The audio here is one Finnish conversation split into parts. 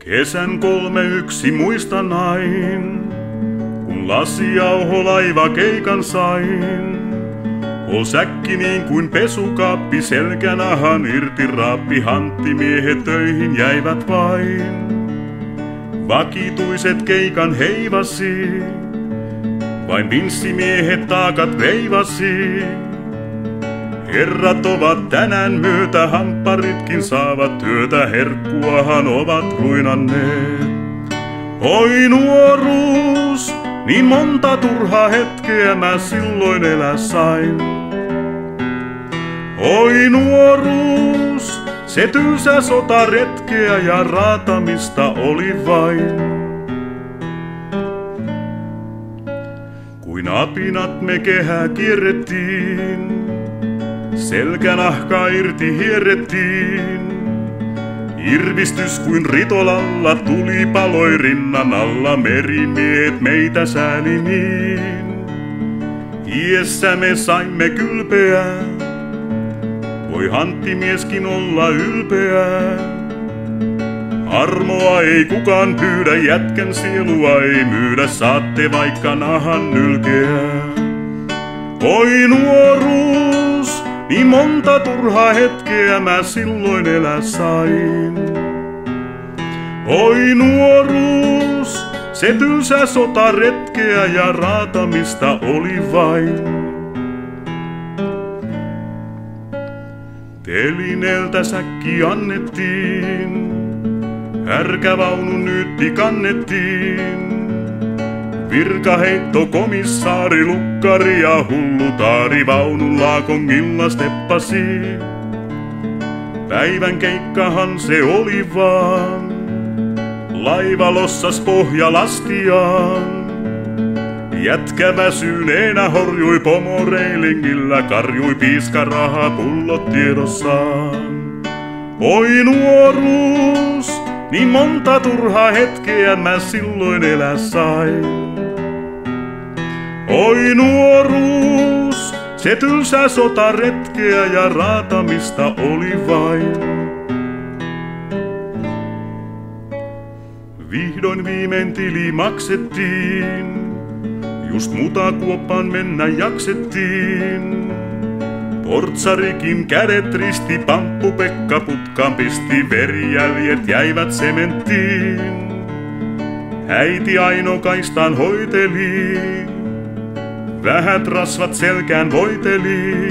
Kesän 31 muistan ain, kun lasijauholaiva keikan sain. Ol säkki niin kuin pesukaappi, selkänahan irti raappi, hanttimiehet töihin jäivät vain. Vakituiset keikan heivasi, vain vinssimiehet taakat veivasi. Herrat ovat tänään myötä, hampparitkin saavat työtä, herkkuahan ovat ruinanneet. Oi nuoruus, niin monta turhaa hetkeä mä silloin elää sain. Oi nuoruus, se tylsä sotaretkeä ja raatamista oli vain. Kuin apinat me kehää kierrettiin, selkänahka irti hierrettiin. Irvistys kuin Ritolalla tuli paloi rinnan alla, merimiehet meitä sääli niin. Iässä me saimme kylpeää, voi hanttimieskin olla ylpeää. Armoa ei kukaan pyydä, jätkän sielua ei myydä, saatte vaikka nahan nylkeää. Oi nuoruus, niin monta turhaa hetkeä mä silloin elää sain. Oi nuoruus, se tylsä sotaretkeä ja raatamista oli vain. Telineeltä säkki annettiin, härkävaunun nyytti kannettiin. Virkaheitto, komissaari, lukkari ja hullutaari vaunun laakongilla steppasi. Päivän keikkahan se oli vaan, laiva lossas pohjalastiaan. Jätkä väsyneenä horjui pomoreilingillä, karjui piiskaraha pullot tiedossaan. Oi nuoruus, niin monta turhaa hetkeä mä silloin elää sain. Oi nuoruus, se tylsä sotaretkeä ja raatamista oli vain. Vihdoin viimein tili maksettiin, just mutakuoppaan mennä jaksettiin. Portsarikin kädet risti, Pamppu-Pekka putkaan pisti, verijäljet jäivät sementtiin. Äiti Aino kaistaan hoiteli, vähät rasvat selkään voiteli.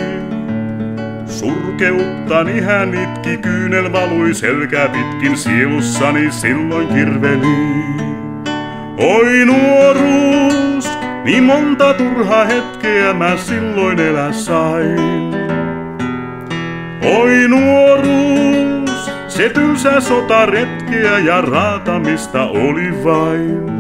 Surkeuttani hän itki, kyynel valui selkää pitkin, sielussani silloin kirveli. Oi nuoruus, niin monta turhaa hetkeä mä silloin elää sain. Oi nuoruus, se tylsä sotaretkeä ja raatamista oli vain.